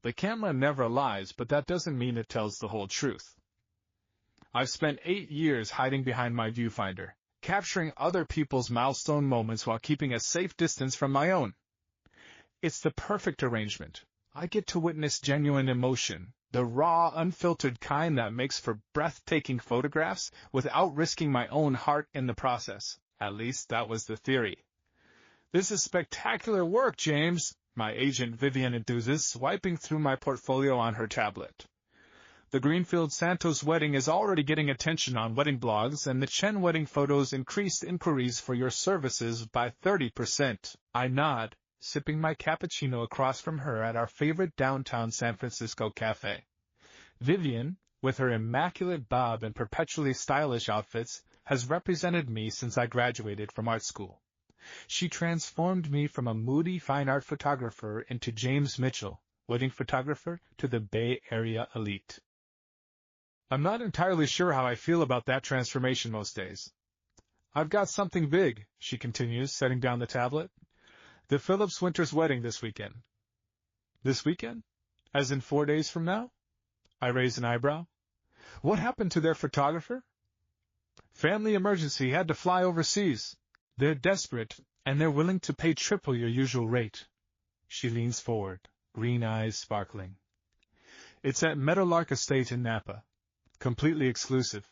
The camera never lies, but that doesn't mean it tells the whole truth. I've spent 8 years hiding behind my viewfinder, capturing other people's milestone moments while keeping a safe distance from my own. It's the perfect arrangement. I get to witness genuine emotion, the raw, unfiltered kind that makes for breathtaking photographs without risking my own heart in the process. At least that was the theory. "This is spectacular work, James," my agent Vivian enthuses, swiping through my portfolio on her tablet. The Greenfield Santos wedding is already getting attention on wedding blogs, and the Chen wedding photos increased inquiries for your services by 30%. I nod, sipping my cappuccino across from her at our favorite downtown San Francisco cafe. Vivian, with her immaculate bob and perpetually stylish outfits, has represented me since I graduated from art school. She transformed me from a moody fine art photographer into James Mitchell, wedding photographer to the Bay Area elite. I'm not entirely sure how I feel about that transformation most days. I've got something big, she continues, setting down the tablet. The Phillips Winters wedding this weekend. This weekend? As in 4 days from now? I raise an eyebrow. What happened to their photographer? Family emergency, had to fly overseas. They're desperate, and they're willing to pay triple your usual rate. She leans forward, green eyes sparkling. It's at Meadowlark Estate in Napa. Completely exclusive.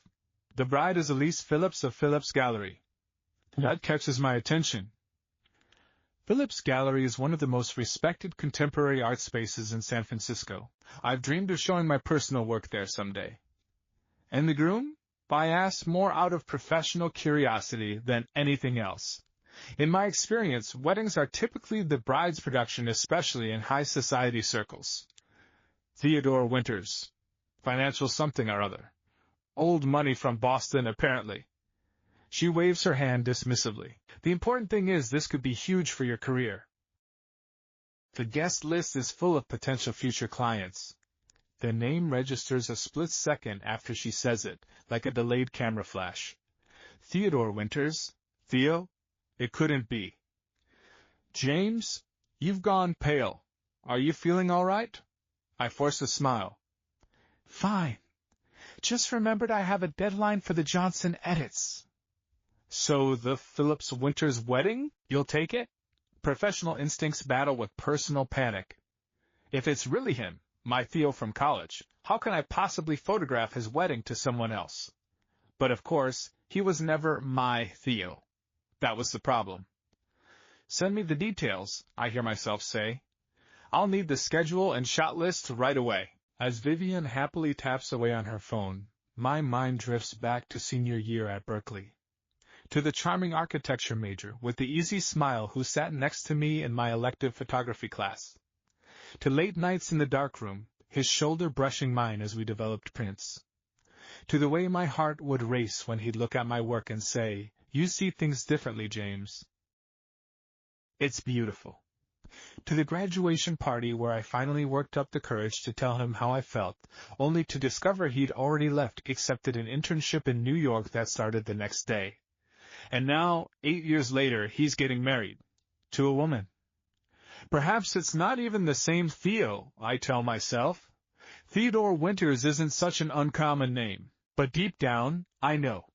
The bride is Elise Phillips of Phillips Gallery. That catches my attention. Phillips Gallery is one of the most respected contemporary art spaces in San Francisco. I've dreamed of showing my personal work there someday. And the groom? I ask more out of professional curiosity than anything else. In my experience, weddings are typically the bride's production, especially in high society circles. Theodore Winters. Financial something or other. Old money from Boston, apparently. She waves her hand dismissively. The important thing is this could be huge for your career. The guest list is full of potential future clients. The name registers a split second after she says it, like a delayed camera flash. Theodore Winters? Theo? It couldn't be. James, you've gone pale. Are you feeling all right? I force a smile. Fine. Just remembered I have a deadline for the Johnson edits. So the Phillips Winters wedding? You'll take it? Professional instincts battle with personal panic. If it's really him, my Theo from college, how can I possibly photograph his wedding to someone else? But of course, he was never my Theo. That was the problem. Send me the details, I hear myself say. I'll need the schedule and shot list right away. As Vivian happily taps away on her phone, my mind drifts back to senior year at Berkeley. To the charming architecture major with the easy smile who sat next to me in my elective photography class. To late nights in the darkroom, his shoulder brushing mine as we developed prints. To the way my heart would race when he'd look at my work and say, "You see things differently, James." It's beautiful. To the graduation party where I finally worked up the courage to tell him how I felt, only to discover he'd already left, accepted an internship in New York that started the next day. And now, 8 years later, he's getting married. To a woman. Perhaps it's not even the same Theo, I tell myself. Theodore Winters isn't such an uncommon name. But deep down, I know.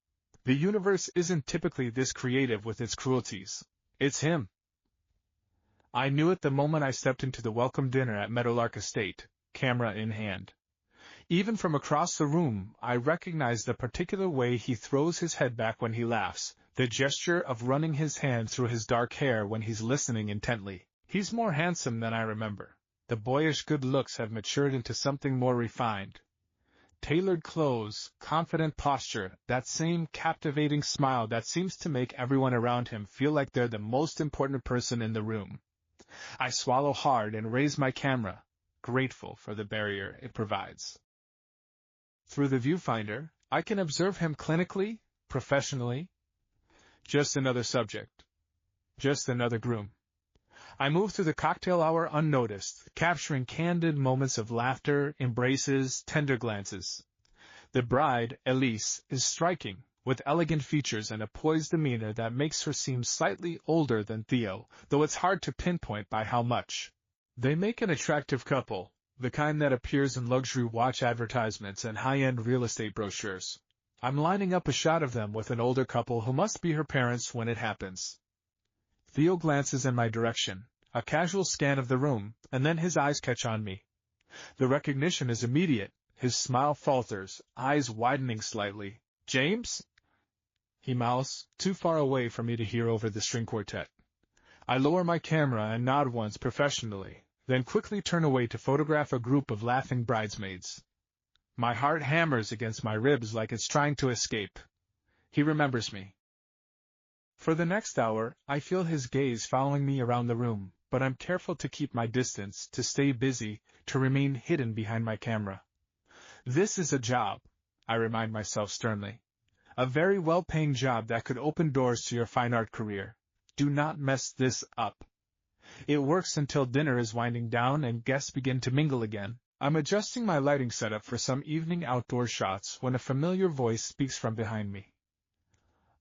The universe isn't typically this creative with its cruelties. It's him. I knew it the moment I stepped into the welcome dinner at Meadowlark Estate, camera in hand. Even from across the room, I recognized the particular way he throws his head back when he laughs, the gesture of running his hand through his dark hair when he's listening intently. He's more handsome than I remember. The boyish good looks have matured into something more refined. Tailored clothes, confident posture, that same captivating smile that seems to make everyone around him feel like they're the most important person in the room. I swallow hard and raise my camera, grateful for the barrier it provides. Through the viewfinder, I can observe him clinically, professionally. Just another subject. Just another groom. I move through the cocktail hour unnoticed, capturing candid moments of laughter, embraces, tender glances. The bride, Elise, is striking, with elegant features and a poised demeanor that makes her seem slightly older than Theo, though it's hard to pinpoint by how much. They make an attractive couple, the kind that appears in luxury watch advertisements and high-end real estate brochures. I'm lining up a shot of them with an older couple who must be her parents when it happens. Theo glances in my direction, a casual scan of the room, and then his eyes catch on me. The recognition is immediate, his smile falters, eyes widening slightly. "James?" he mouths, too far away for me to hear over the string quartet. I lower my camera and nod once professionally, then quickly turn away to photograph a group of laughing bridesmaids. My heart hammers against my ribs like it's trying to escape. He remembers me. For the next hour, I feel his gaze following me around the room, but I'm careful to keep my distance, to stay busy, to remain hidden behind my camera. This is a job, I remind myself sternly. A very well-paying job that could open doors to your fine art career. Do not mess this up. It works until dinner is winding down and guests begin to mingle again. I'm adjusting my lighting setup for some evening outdoor shots when a familiar voice speaks from behind me.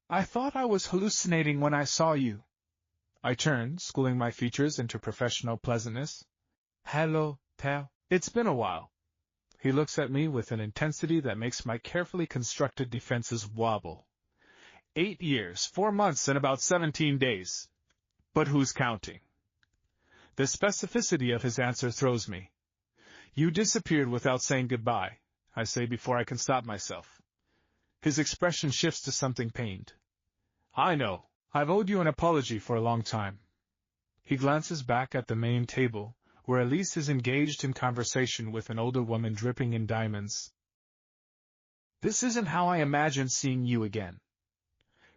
"I thought I was hallucinating when I saw you." I turn, schooling my features into professional pleasantness. "Hello, Theo. It's been a while." He looks at me with an intensity that makes my carefully constructed defenses wobble. 8 years, 4 months, and about 17 days. But who's counting? The specificity of his answer throws me. "You disappeared without saying goodbye," I say before I can stop myself. His expression shifts to something pained. "I know. I've owed you an apology for a long time." He glances back at the main table, where Elise is engaged in conversation with an older woman dripping in diamonds. "This isn't how I imagined seeing you again."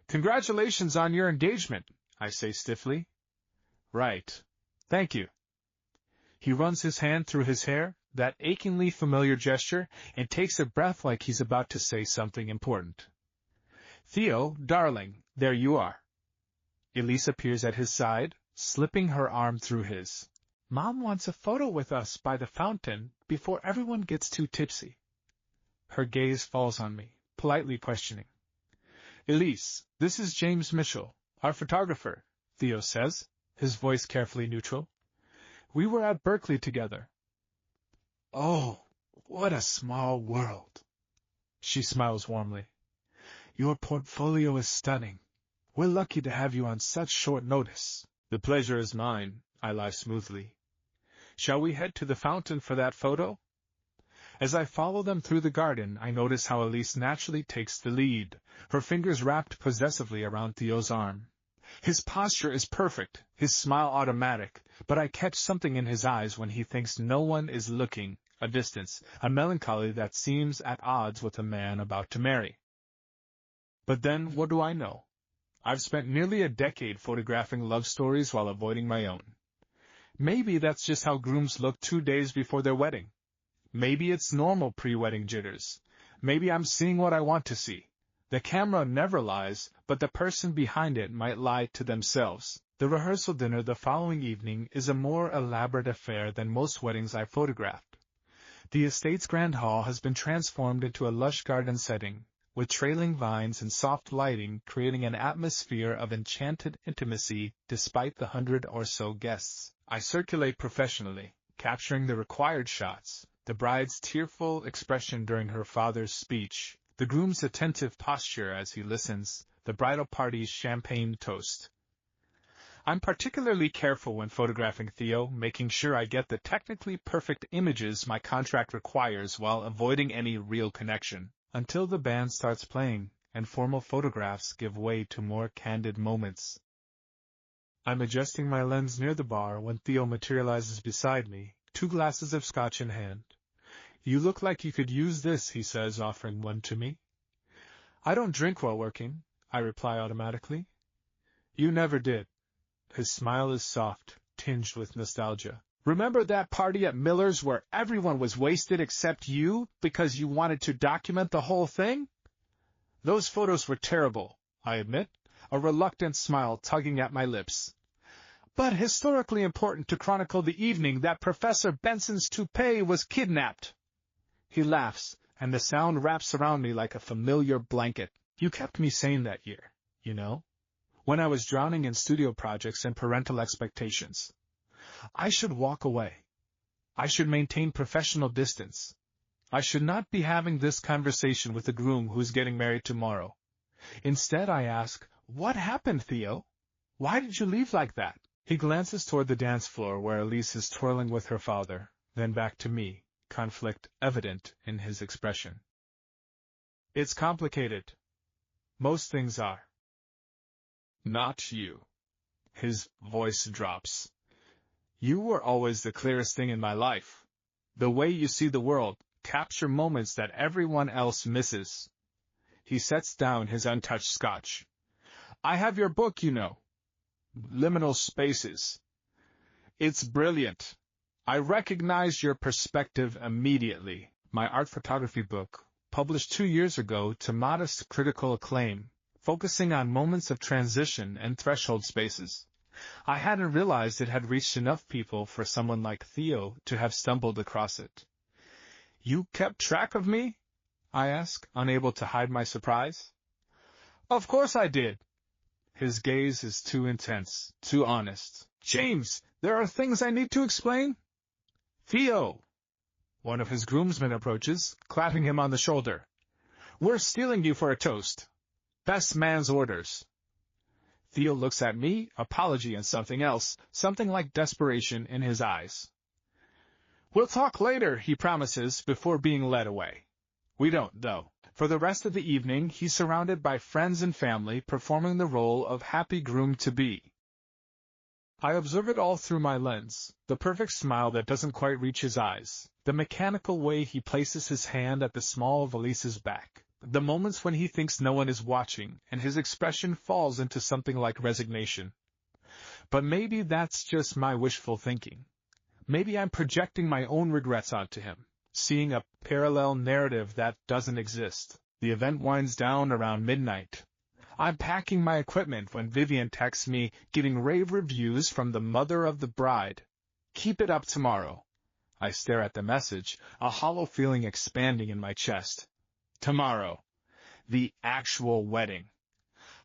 "Congratulations on your engagement," I say stiffly. "Right. Thank you." He runs his hand through his hair, that achingly familiar gesture, and takes a breath like he's about to say something important. "Theo, darling, there you are." Elise appears at his side, slipping her arm through his. "Mom wants a photo with us by the fountain before everyone gets too tipsy." Her gaze falls on me, politely questioning. "Elise, this is James Mitchell, our photographer," Theo says, his voice carefully neutral. "We were at Berkeley together." "Oh, what a small world." She smiles warmly. "Your portfolio is stunning. We're lucky to have you on such short notice." "The pleasure is mine," I lie smoothly. "Shall we head to the fountain for that photo?" As I follow them through the garden, I notice how Elise naturally takes the lead, her fingers wrapped possessively around Theo's arm. His posture is perfect, his smile automatic, but I catch something in his eyes when he thinks no one is looking, a distance, a melancholy that seems at odds with a man about to marry. But then, what do I know? I've spent nearly a decade photographing love stories while avoiding my own. Maybe that's just how grooms look 2 days before their wedding. Maybe it's normal pre-wedding jitters. Maybe I'm seeing what I want to see. The camera never lies, but the person behind it might lie to themselves. The rehearsal dinner the following evening is a more elaborate affair than most weddings I've photographed. The estate's grand hall has been transformed into a lush garden setting, with trailing vines and soft lighting creating an atmosphere of enchanted intimacy despite the 100 or so guests. I circulate professionally, capturing the required shots, the bride's tearful expression during her father's speech, the groom's attentive posture as he listens, the bridal party's champagne toast. I'm particularly careful when photographing Theo, making sure I get the technically perfect images my contract requires while avoiding any real connection, until the band starts playing, and formal photographs give way to more candid moments. I'm adjusting my lens near the bar when Theo materializes beside me, 2 glasses of scotch in hand. "You look like you could use this," he says, offering one to me. "I don't drink while working," I reply automatically. "You never did." His smile is soft, tinged with nostalgia. "Remember that party at Miller's where everyone was wasted except you because you wanted to document the whole thing?" "Those photos were terrible," I admit, a reluctant smile tugging at my lips. "But historically important to chronicle the evening that Professor Benson's toupee was kidnapped." He laughs, and the sound wraps around me like a familiar blanket. "You kept me sane that year, you know, when I was drowning in studio projects and parental expectations. I should walk away." I should maintain professional distance. I should not be having this conversation with the groom who's getting married tomorrow. Instead, I ask, "What happened, Theo? Why did you leave like that?" He glances toward the dance floor where Elise is twirling with her father, then back to me, conflict evident in his expression. It's complicated. Most things are. Not you. His voice drops. You were always the clearest thing in my life. The way you see the world, capture moments that everyone else misses. He sets down his untouched scotch. I have your book, you know. Liminal Spaces. It's brilliant. I recognize your perspective immediately. My art photography book, published 2 years ago to modest critical acclaim, focusing on moments of transition and threshold spaces. I hadn't realized it had reached enough people for someone like Theo to have stumbled across it. You kept track of me? I ask, unable to hide my surprise. Of course I did. His gaze is too intense, too honest. James, there are things I need to explain. Theo! One of his groomsmen approaches, clapping him on the shoulder. We're stealing you for a toast. Best man's orders. Theo looks at me, apology and something else, something like desperation in his eyes. We'll talk later, he promises, before being led away. We don't, though. For the rest of the evening, he's surrounded by friends and family performing the role of happy groom-to-be. I observe it all through my lens, the perfect smile that doesn't quite reach his eyes, the mechanical way he places his hand at the small of Elise's back, the moments when he thinks no one is watching, and his expression falls into something like resignation. But maybe that's just my wishful thinking. Maybe I'm projecting my own regrets onto him, seeing a parallel narrative that doesn't exist. The event winds down around midnight. I'm packing my equipment when Vivian texts me, giving rave reviews from the mother of the bride. Keep it up tomorrow. I stare at the message, a hollow feeling expanding in my chest. Tomorrow. The actual wedding.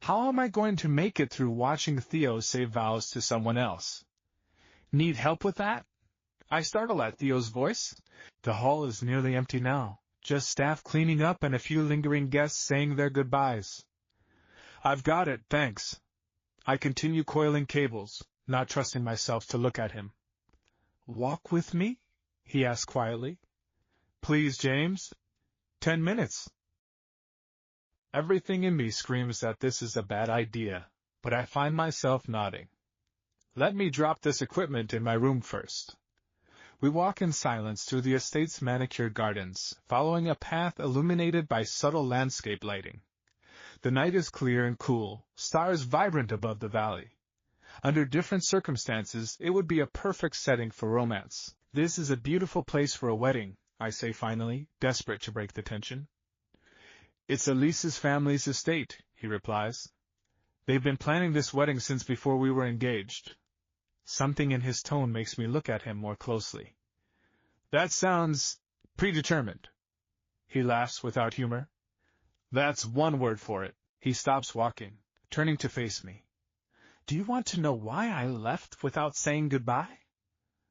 How am I going to make it through watching Theo say vows to someone else? Need help with that? I startle at Theo's voice. The hall is nearly empty now, just staff cleaning up and a few lingering guests saying their goodbyes. I've got it, thanks. I continue coiling cables, not trusting myself to look at him. Walk with me? He asks quietly. Please, James. 10 minutes. Everything in me screams that this is a bad idea, but I find myself nodding. Let me drop this equipment in my room first. We walk in silence through the estate's manicured gardens, following a path illuminated by subtle landscape lighting. The night is clear and cool, stars vibrant above the valley. Under different circumstances, it would be a perfect setting for romance. This is a beautiful place for a wedding, I say finally, desperate to break the tension. It's Elise's family's estate, he replies. They've been planning this wedding since before we were engaged. Something in his tone makes me look at him more closely. That sounds predetermined. He laughs without humor. That's one word for it. He stops walking, turning to face me. Do you want to know why I left without saying goodbye?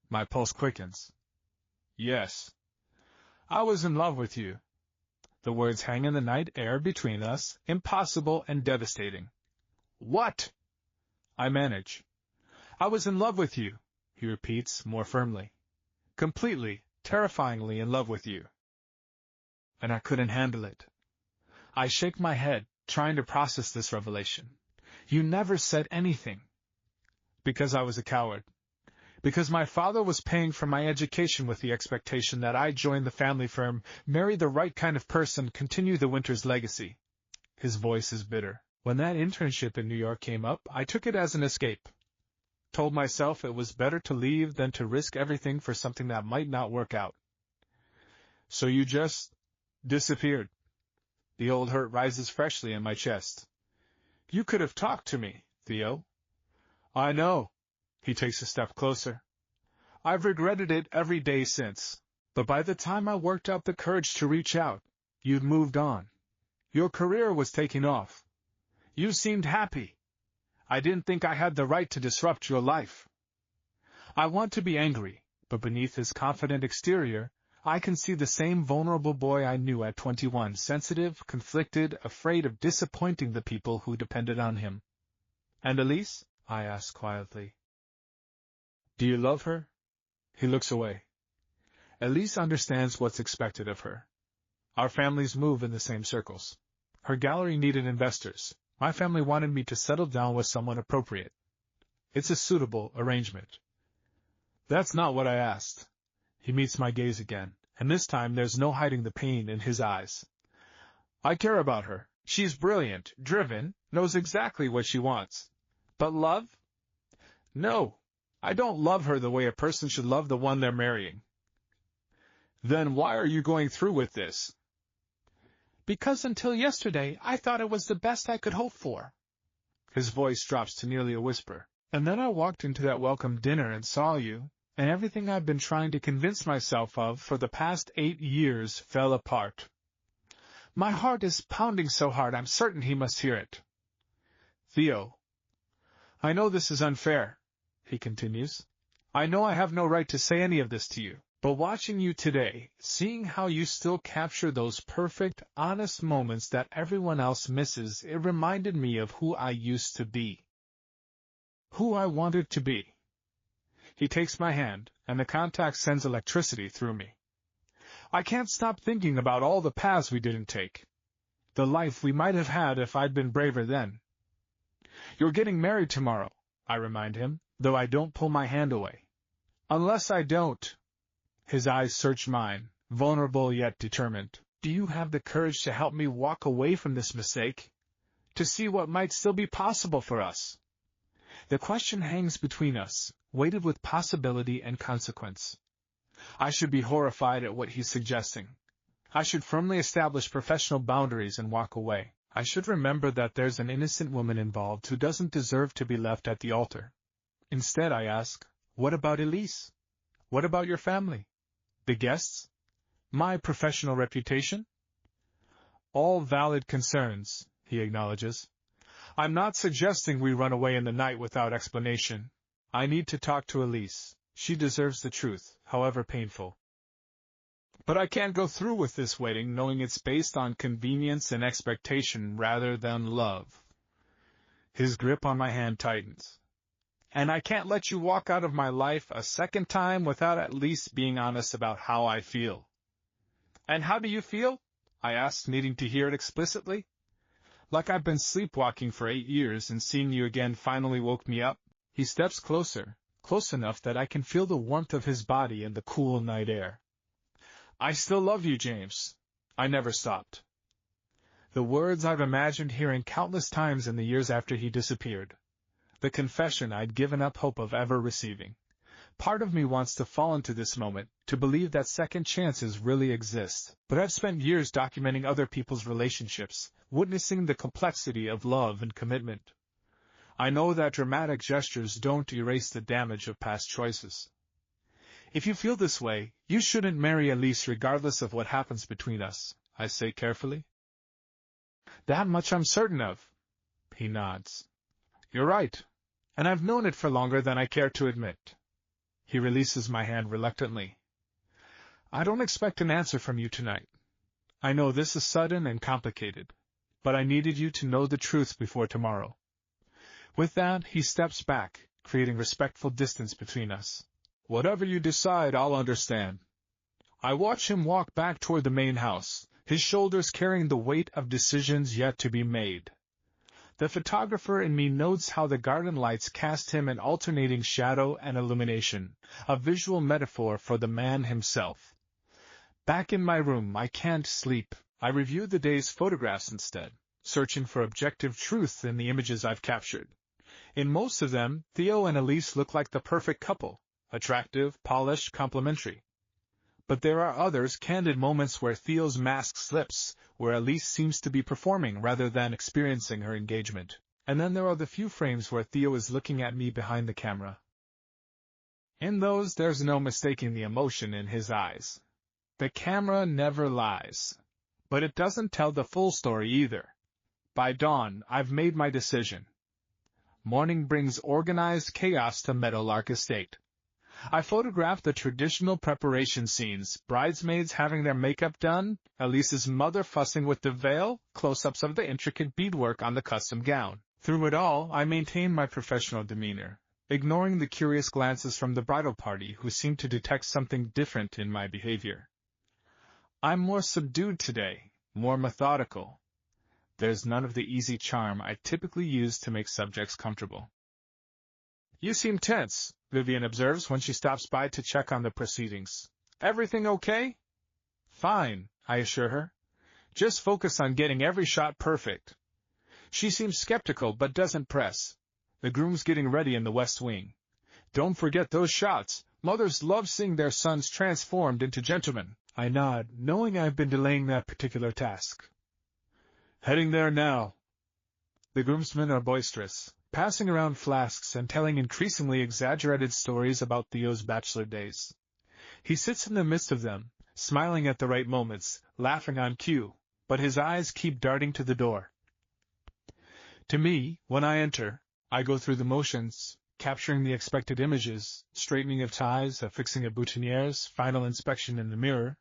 My pulse quickens. Yes. I was in love with you. The words hang in the night air between us, impossible and devastating. What? I manage. I was in love with you, he repeats more firmly. Completely, terrifyingly in love with you. And I couldn't handle it. I shake my head, trying to process this revelation. You never said anything. Because I was a coward. Because my father was paying for my education with the expectation that I'd join the family firm, marry the right kind of person, continue the Winters legacy. His voice is bitter. When that internship in New York came up, I took it as an escape. Told myself it was better to leave than to risk everything for something that might not work out. So you just disappeared. The old hurt rises freshly in my chest. You could have talked to me, Theo. I know. He takes a step closer. I've regretted it every day since. But by the time I worked up the courage to reach out, you'd moved on. Your career was taking off. You seemed happy. I didn't think I had the right to disrupt your life. I want to be angry, but beneath his confident exterior, I can see the same vulnerable boy I knew at 21, sensitive, conflicted, afraid of disappointing the people who depended on him. "And Elise?" I asked quietly. "Do you love her?" He looks away. Elise understands what's expected of her. Our families move in the same circles. Her gallery needed investors. My family wanted me to settle down with someone appropriate. It's a suitable arrangement. That's not what I asked. He meets my gaze again, and this time there's no hiding the pain in his eyes. I care about her. She's brilliant, driven, knows exactly what she wants. But love? No, I don't love her the way a person should love the one they're marrying. Then why are you going through with this? Because until yesterday I thought it was the best I could hope for. His voice drops to nearly a whisper. And then I walked into that welcome dinner and saw you, and everything I've been trying to convince myself of for the past 8 years fell apart. My heart is pounding so hard I'm certain he must hear it. Theo, I know this is unfair, he continues. I know I have no right to say any of this to you. But watching you today, seeing how you still capture those perfect, honest moments that everyone else misses, it reminded me of who I used to be. Who I wanted to be. He takes my hand, and the contact sends electricity through me. I can't stop thinking about all the paths we didn't take. The life we might have had if I'd been braver then. You're getting married tomorrow, I remind him, though I don't pull my hand away. Unless I don't. His eyes search mine, vulnerable yet determined. Do you have the courage to help me walk away from this mistake? To see what might still be possible for us? The question hangs between us, weighted with possibility and consequence. I should be horrified at what he's suggesting. I should firmly establish professional boundaries and walk away. I should remember that there's an innocent woman involved who doesn't deserve to be left at the altar. Instead, I ask, what about Elise? What about your family? The guests? My professional reputation? All valid concerns, he acknowledges. I'm not suggesting we run away in the night without explanation. I need to talk to Elise. She deserves the truth, however painful. But I can't go through with this wedding knowing it's based on convenience and expectation rather than love. His grip on my hand tightens. And I can't let you walk out of my life a second time without at least being honest about how I feel. And how do you feel? I asked, needing to hear it explicitly. Like I've been sleepwalking for 8 years and seeing you again finally woke me up. He steps closer, close enough that I can feel the warmth of his body in the cool night air. I still love you, James. I never stopped. The words I've imagined hearing countless times in the years after he disappeared. The confession I'd given up hope of ever receiving. Part of me wants to fall into this moment, to believe that second chances really exist. But I've spent years documenting other people's relationships, witnessing the complexity of love and commitment. I know that dramatic gestures don't erase the damage of past choices. If you feel this way, you shouldn't marry Elise regardless of what happens between us, I say carefully. That much I'm certain of. He nods. You're right, and I've known it for longer than I care to admit. He releases my hand reluctantly. I don't expect an answer from you tonight. I know this is sudden and complicated, but I needed you to know the truth before tomorrow. With that, he steps back, creating respectful distance between us. Whatever you decide, I'll understand. I watch him walk back toward the main house, his shoulders carrying the weight of decisions yet to be made. The photographer in me notes how the garden lights cast him in alternating shadow and illumination, a visual metaphor for the man himself. Back in my room, I can't sleep. I review the day's photographs instead, searching for objective truth in the images I've captured. In most of them, Theo and Elise look like the perfect couple, attractive, polished, complementary. But there are others, candid moments where Theo's mask slips, where Elise seems to be performing rather than experiencing her engagement. And then there are the few frames where Theo is looking at me behind the camera. In those, there's no mistaking the emotion in his eyes. The camera never lies. But it doesn't tell the full story either. By dawn, I've made my decision. Morning brings organized chaos to Meadowlark Estate. I photographed the traditional preparation scenes, bridesmaids having their makeup done, Elise's mother fussing with the veil, close-ups of the intricate beadwork on the custom gown. Through it all, I maintained my professional demeanor, ignoring the curious glances from the bridal party who seemed to detect something different in my behavior. I'm more subdued today, more methodical. There's none of the easy charm I typically use to make subjects comfortable. You seem tense, Vivian observes when she stops by to check on the proceedings. Everything okay? Fine, I assure her. Just focus on getting every shot perfect. She seems skeptical but doesn't press. The groom's getting ready in the West Wing. Don't forget those shots. Mothers love seeing their sons transformed into gentlemen. I nod, knowing I've been delaying that particular task. Heading there now. The groomsmen are boisterous, passing around flasks and telling increasingly exaggerated stories about Theo's bachelor days. He sits in the midst of them, smiling at the right moments, laughing on cue, but his eyes keep darting to the door. To me, when I enter, I go through the motions, capturing the expected images, straightening of ties, affixing of boutonnieres, final inspection in the mirror.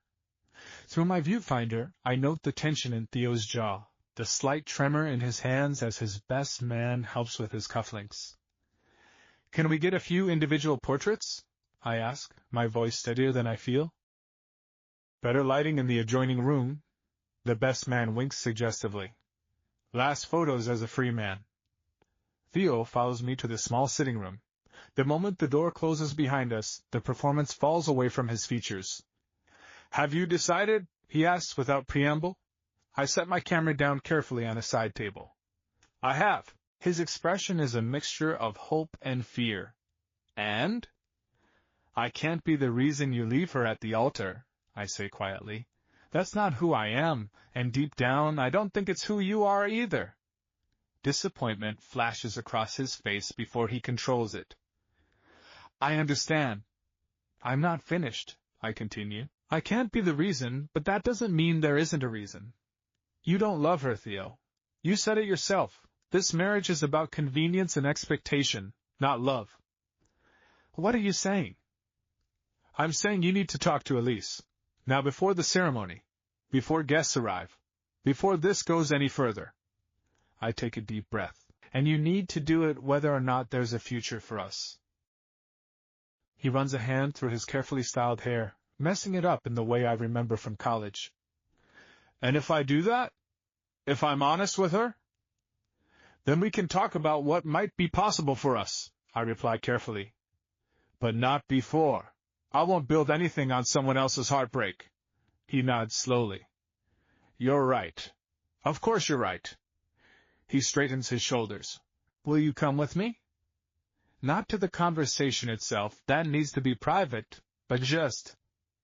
Through my viewfinder, I note the tension in Theo's jaw, the slight tremor in his hands as his best man helps with his cufflinks. Can we get a few individual portraits? I ask, my voice steadier than I feel. Better lighting in the adjoining room. The best man winks suggestively. Last photos as a free man. Theo follows me to the small sitting room. The moment the door closes behind us, the performance falls away from his features. Have you decided? He asks without preamble. I set my camera down carefully on a side table. I have. His expression is a mixture of hope and fear. And? I can't be the reason you leave her at the altar, I say quietly. That's not who I am, and deep down, I don't think it's who you are either. Disappointment flashes across his face before he controls it. I understand. I'm not finished, I continue. I can't be the reason, but that doesn't mean there isn't a reason. You don't love her, Theo. You said it yourself. This marriage is about convenience and expectation, not love. What are you saying? I'm saying you need to talk to Elise. Now before the ceremony, before guests arrive, before this goes any further. I take a deep breath. And you need to do it whether or not there's a future for us. He runs a hand through his carefully styled hair, messing it up in the way I remember from college. And if I do that? If I'm honest with her? Then we can talk about what might be possible for us, I reply carefully. But not before. I won't build anything on someone else's heartbreak. He nods slowly. You're right. Of course you're right. He straightens his shoulders. Will you come with me? Not to the conversation itself, that needs to be private, but just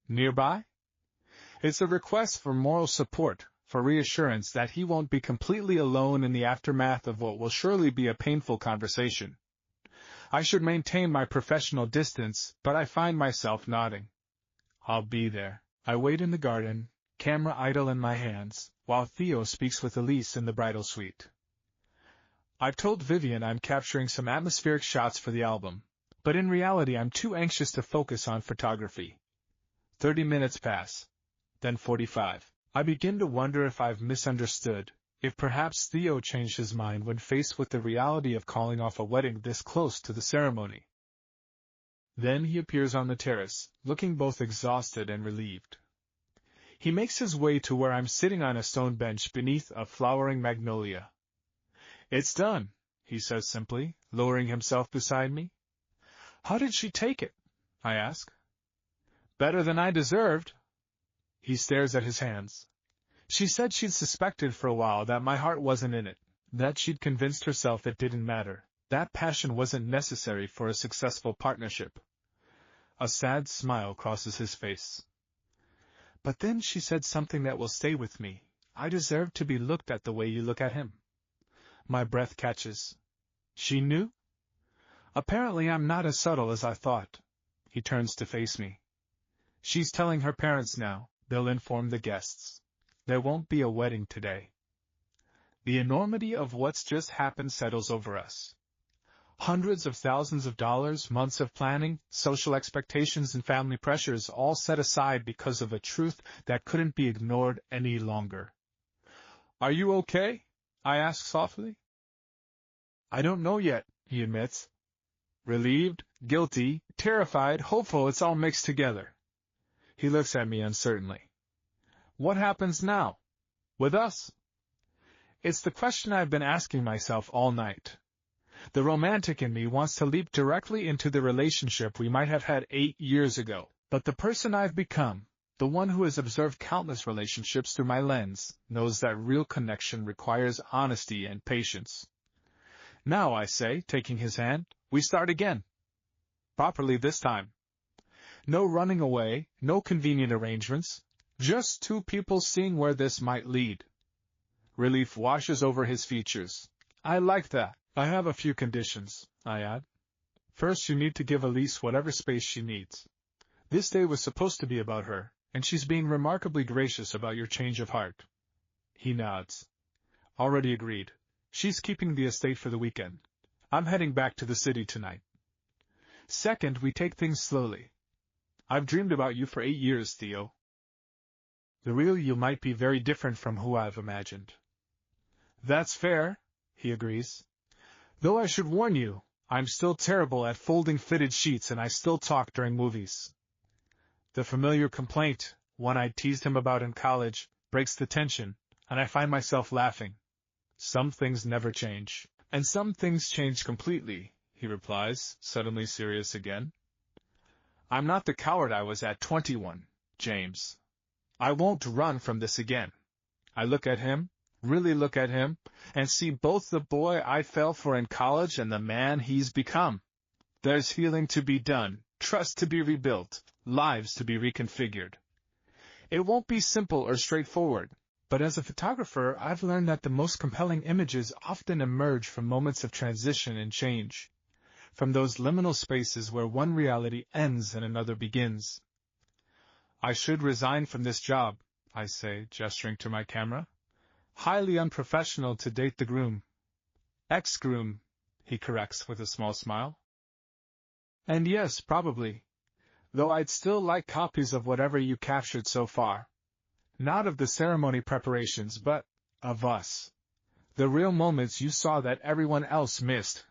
nearby? It's a request for moral support, for reassurance that he won't be completely alone in the aftermath of what will surely be a painful conversation. I should maintain my professional distance, but I find myself nodding. I'll be there. I wait in the garden, camera idle in my hands, while Theo speaks with Elise in the bridal suite. I've told Vivian I'm capturing some atmospheric shots for the album, but in reality I'm too anxious to focus on photography. 30 minutes pass, then 45. I begin to wonder if I've misunderstood, if perhaps Theo changed his mind when faced with the reality of calling off a wedding this close to the ceremony. Then he appears on the terrace, looking both exhausted and relieved. He makes his way to where I'm sitting on a stone bench beneath a flowering magnolia. It's done, he says simply, lowering himself beside me. How did she take it? I ask. Better than I deserved. He stares at his hands. She said she'd suspected for a while that my heart wasn't in it, that she'd convinced herself it didn't matter, that passion wasn't necessary for a successful partnership. A sad smile crosses his face. But then she said something that will stay with me. I deserve to be looked at the way you look at him. My breath catches. She knew? Apparently I'm not as subtle as I thought. He turns to face me. She's telling her parents now. They'll inform the guests. There won't be a wedding today. The enormity of what's just happened settles over us. Hundreds of thousands of dollars, months of planning, social expectations and family pressures all set aside because of a truth that couldn't be ignored any longer. "Are you okay?" I ask softly. "I don't know yet," he admits. Relieved, guilty, terrified, hopeful, it's all mixed together. He looks at me uncertainly. "What happens now? With us?" It's the question I've been asking myself all night. The romantic in me wants to leap directly into the relationship we might have had 8 years ago, but the person I've become, the one who has observed countless relationships through my lens, knows that real connection requires honesty and patience. "Now," I say, taking his hand, "we start again. Properly this time. No running away, no convenient arrangements, just two people seeing where this might lead." Relief washes over his features. "I like that. I have a few conditions," I add. "First, you need to give Elise whatever space she needs. This day was supposed to be about her, and she's being remarkably gracious about your change of heart." He nods. "Already agreed. She's keeping the estate for the weekend. I'm heading back to the city tonight. Second, we take things slowly. I've dreamed about you for 8 years, Theo. The real you might be very different from who I've imagined." "That's fair," he agrees. "Though I should warn you, I'm still terrible at folding fitted sheets and I still talk during movies." The familiar complaint, one I'd teased him about in college, breaks the tension, and I find myself laughing. "Some things never change, and some things change completely," he replies, suddenly serious again. "I'm not the coward I was at 21, James. I won't run from this again." I look at him, really look at him, and see both the boy I fell for in college and the man he's become. There's healing to be done, trust to be rebuilt, lives to be reconfigured. It won't be simple or straightforward, but as a photographer I've learned that the most compelling images often emerge from moments of transition and change, from those liminal spaces where one reality ends and another begins. "I should resign from this job," I say, gesturing to my camera. "Highly unprofessional to date the groom." "Ex-groom," he corrects with a small smile. "And yes, probably. Though I'd still like copies of whatever you captured so far. Not of the ceremony preparations, but of us. The real moments you saw that everyone else missed."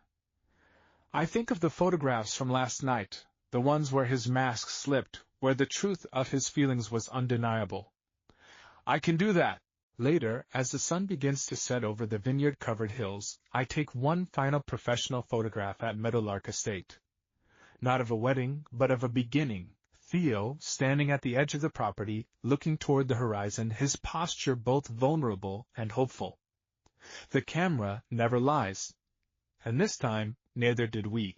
I think of the photographs from last night, the ones where his mask slipped, where the truth of his feelings was undeniable. "I can do that." Later, as the sun begins to set over the vineyard-covered hills, I take one final professional photograph at Meadowlark Estate. Not of a wedding, but of a beginning. Theo, standing at the edge of the property, looking toward the horizon, his posture both vulnerable and hopeful. The camera never lies. And this time, neither did we.